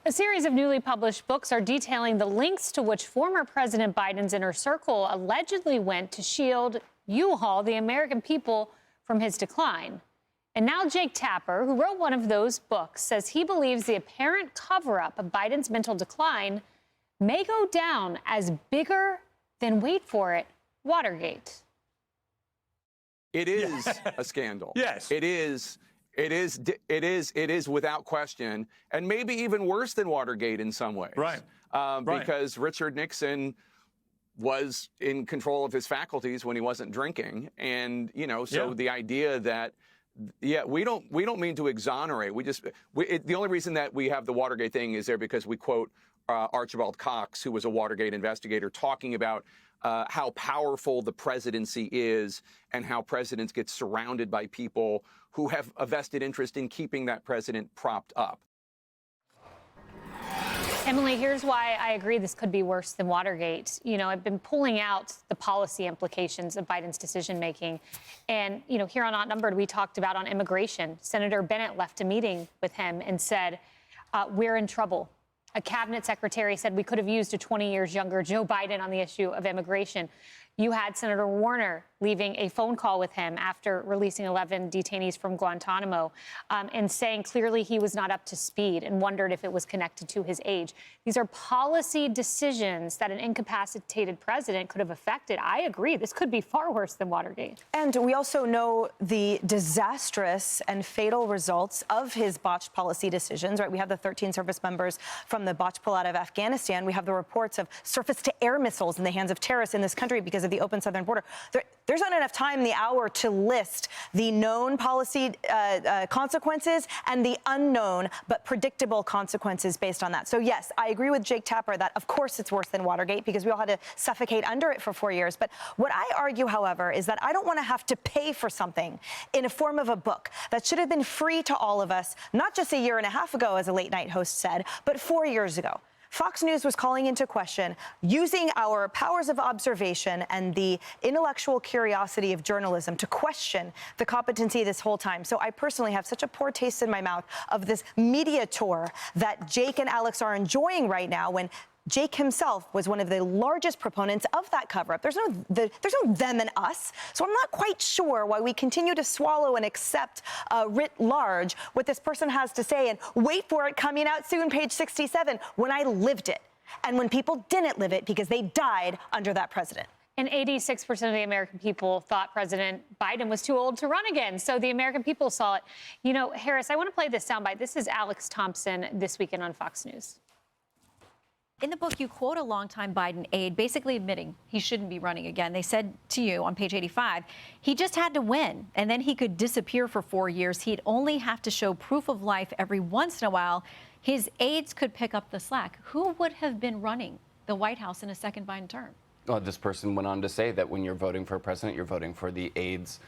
A series of newly published books are detailing the lengths to which former President Biden's inner circle allegedly went to shield U-Haul, the American people, from his decline. And now Jake Tapper, who wrote one of those books, says he believes the apparent cover-up of Biden's mental decline may go down as bigger than, wait for it, Watergate. It is a scandal. Yes. It is without question, and maybe even worse than Watergate in some ways. Right. Because Richard Nixon was in control of his faculties when he wasn't drinking, and the idea that we don't mean to exonerate. The only reason that we have the Watergate thing is there because we quote Archibald Cox, who was a Watergate investigator, talking about how powerful the presidency is and how presidents get surrounded by people who have a vested interest in keeping that president propped up. Emily, here's why I agree this could be worse than Watergate. I've been pulling out the policy implications of Biden's decision-making. And, here on Outnumbered, we talked about on immigration. Senator Bennett left a meeting with him and said, we're in trouble. A cabinet secretary said we could have used a 20 years younger Joe Biden on the issue of immigration. You had Senator Warner leaving a phone call with him after releasing 11 detainees from Guantanamo and saying clearly he was not up to speed and wondered if it was connected to his age. These are policy decisions that an incapacitated president could have affected. I agree. This could be far worse than Watergate. And we also know the disastrous and fatal results of his botched policy decisions, right? We have the 13 service members from the botched pullout of Afghanistan. We have the reports of surface-to-air missiles in the hands of terrorists in this country because of the open southern border. There's not enough time in the hour to list the known policy consequences and the unknown but predictable consequences based on that. So, yes, I agree with Jake Tapper that, of course, it's worse than Watergate because we all had to suffocate under it for 4 years. But what I argue, however, is that I don't want to have to pay for something in a form of a book that should have been free to all of us, not just a year and a half ago, as a late-night host said, but 4 years ago. Fox News was calling into question using our powers of observation and the intellectual curiosity of journalism to question the competency this whole time. So I personally have such a poor taste in my mouth of this media tour that Jake and Alex are enjoying right now when Jake himself was one of the largest proponents of that cover-up. There's no them and us. So I'm not quite sure why we continue to swallow and accept writ large what this person has to say and wait for it coming out soon, page 67, when I lived it and when people didn't live it because they died under that president. And 86% of the American people thought President Biden was too old to run again. So the American people saw it. Harris, I want to play this soundbite. This is Alex Thompson this weekend on Fox News. In the book, you quote a longtime Biden aide basically admitting he shouldn't be running again. They said to you on page 85, he just had to win, and then he could disappear for 4 years. He'd only have to show proof of life every once in a while. His aides could pick up the slack. Who would have been running the White House in a second Biden term? Well, this person went on to say that when you're voting for a president, you're voting for the aides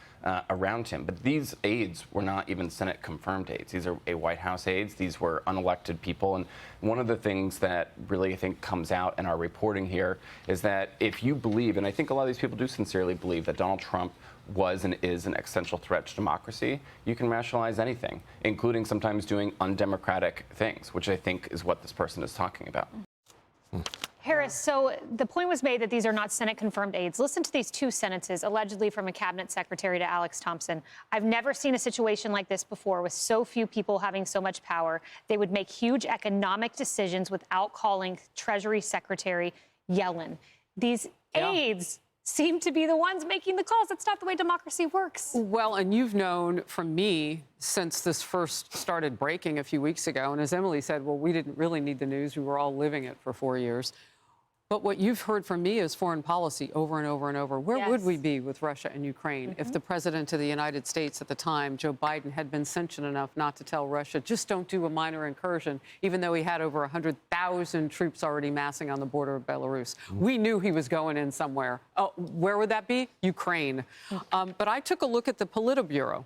around him. But these aides were not even Senate-confirmed aides. These are White House aides. These were unelected people. And one of the things that really, I think, comes out in our reporting here is that if you believe, and I think a lot of these people do sincerely believe that Donald Trump was and is an existential threat to democracy, you can rationalize anything, including sometimes doing undemocratic things, which I think is what this person is talking about. Harris, so the point was made that these are not Senate-confirmed aides. Listen to these two sentences, allegedly from a cabinet secretary to Alex Thompson. I've never seen a situation like this before with so few people having so much power. They would make huge economic decisions without calling Treasury Secretary Yellen. These aides seem to be the ones making the calls. That's not the way democracy works. Well, and you've known from me since this first started breaking a few weeks ago. And as Emily said, well, we didn't really need the news. We were all living it for 4 years. But what you've heard from me is foreign policy over and over and over. Where would we be with Russia and Ukraine if the president of the United States at the time, Joe Biden, had been sentient enough not to tell Russia, just don't do a minor incursion, even though he had over 100,000 troops already massing on the border of Belarus? We knew he was going in somewhere. Oh, where would that be? Ukraine. But I took a look at the Politburo,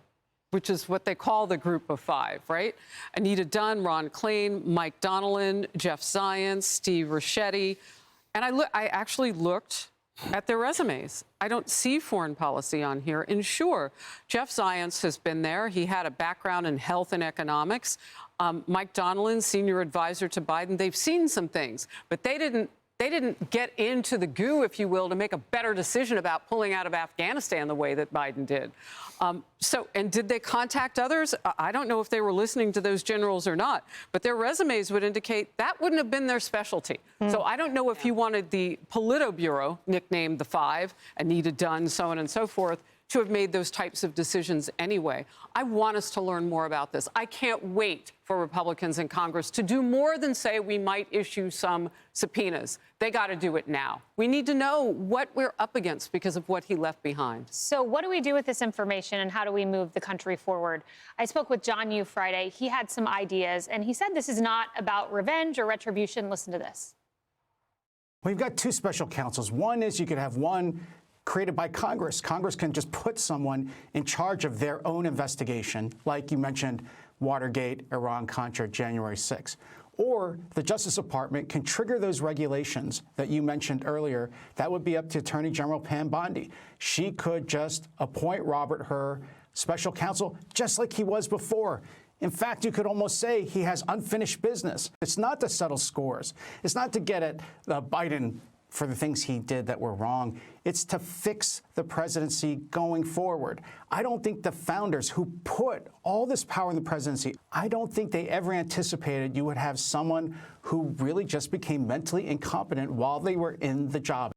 which is what they call the group of five, right? Anita Dunn, Ron Klain, Mike Donnellan, Jeff Zients, Steve Ricchetti. And I actually looked at their resumes. I don't see foreign policy on here. And sure, Jeff Zients has been there. He had a background in health and economics. Mike Donilon, senior advisor to Biden, they've seen some things, but they didn't get into the goo, if you will, to make a better decision about pulling out of Afghanistan the way that Biden did. And did they contact others? I don't know if they were listening to those generals or not, but their resumes would indicate that wouldn't have been their specialty. So I don't know if you wanted the Politburo, nicknamed the Five, Anita Dunn, so on and so forth, to have made those types of decisions anyway. I want us to learn more about this. I can't wait for Republicans in Congress to do more than say we might issue some subpoenas. They got to do it now. We need to know what we're up against because of what he left behind. So what do we do with this information and how do we move the country forward? I spoke with John Yoo Friday. He had some ideas, and he said this is not about revenge or retribution. Listen to this. We've got two special counsels. One is you could have one created by Congress. Congress can just put someone in charge of their own investigation, like you mentioned, Watergate, Iran-Contra, January 6th. Or the Justice Department can trigger those regulations that you mentioned earlier. That would be up to Attorney General Pam Bondi. She could just appoint Robert Hur special counsel, just like he was before. In fact, you could almost say he has unfinished business. It's not to settle scores. It's not to get at Biden for the things he did that were wrong. It's to fix the presidency going forward. I don't think the founders who put all this power in the presidency, I don't think they ever anticipated you would have someone who really just became mentally incompetent while they were in the job.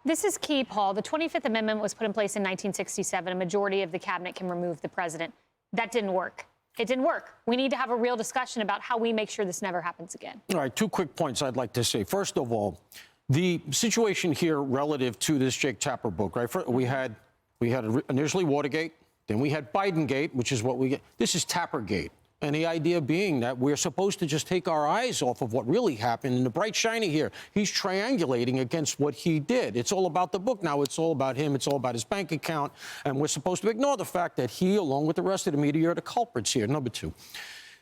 This is key, Paul. The 25th Amendment was put in place in 1967. A majority of the cabinet can remove the president. That didn't work. It didn't work. We need to have a real discussion about how we make sure this never happens again. All right, two quick points I'd like to say. First of all, the situation here relative to this Jake Tapper book, right? We had initially Watergate, then we had Bidengate, which is what we get. This is Tappergate. And the idea being that we're supposed to just take our eyes off of what really happened. And the bright shiny here, he's triangulating against what he did. It's all about the book now. It's all about him. It's all about his bank account. And we're supposed to ignore the fact that he, along with the rest of the media, are the culprits here. Number two,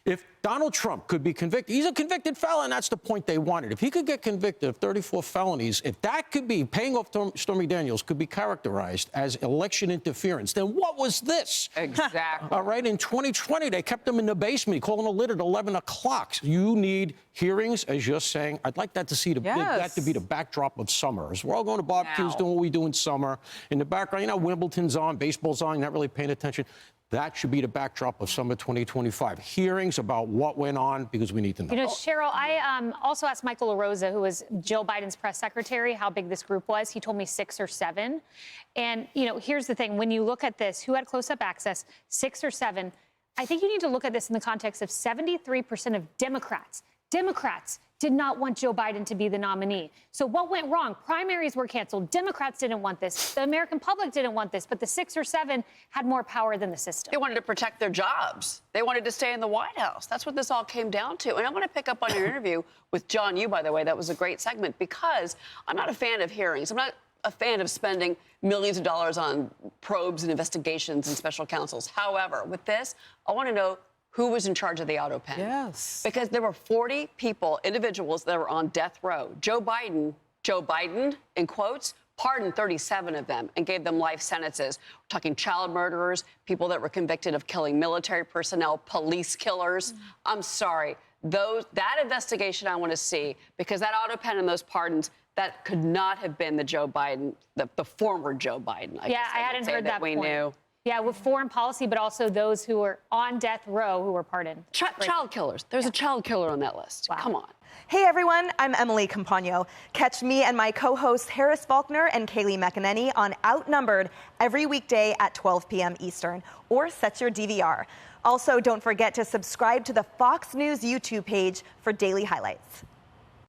if Donald Trump could be convicted, he's a convicted felon. That's the point they wanted. If he could get convicted of 34 felonies, if that could be, paying off Stormy Daniels could be characterized as election interference, then what was this? Exactly. All right, in 2020, they kept him in the basement, calling a lit at 11 o'clock. You need hearings, as you're saying. I'd like that to see that to be the backdrop of summer. As we're all going to barbecues, doing what we do in summer. In the background, you know, Wimbledon's on, baseball's on, you're not really paying attention. That should be the backdrop of summer 2025. Hearings about what went on, because we need to know. You know, Cheryl, I also asked Michael LaRosa, who was Jill Biden's press secretary, how big this group was. He told me 6 or 7. And, you know, here's the thing. When you look at this, who had close-up access, 6 or 7, I think you need to look at this in the context of 73% of Democrats did not want Joe Biden to be the nominee. So what went wrong? Primaries were canceled. Democrats didn't want this. The American public didn't want this. But the 6 or 7 had more power than the system. They wanted to protect their jobs. They wanted to stay in the White House. That's what this all came down to. And I want to pick up on your interview with John Yoo, by the way. That was a great segment, because I'm not a fan of hearings. I'm not a fan of spending millions of dollars on probes and investigations and special counsels. However, with this, I want to know who was in charge of the Autopen. Yes. Because there were 40 people, individuals that were on death row. Joe Biden, in quotes, pardoned 37 of them and gave them life sentences. We're talking child murderers, people that were convicted of killing military personnel, police killers. I'm sorry. That investigation I want to see, because that Autopen and those pardons, that could not have been the Joe Biden, the former Joe Biden. I hadn't heard that we point. Knew. Yeah, with foreign policy, but also those who were on death row who were pardoned. Child killers. There's a child killer on that list. Wow. Come on. Hey everyone, I'm Emily Campagno. Catch me and my co-hosts Harris Faulkner and Kaylee McEnany on Outnumbered every weekday at 12 p.m. Eastern, or set your DVR. Also, don't forget to subscribe to the Fox News YouTube page for daily highlights.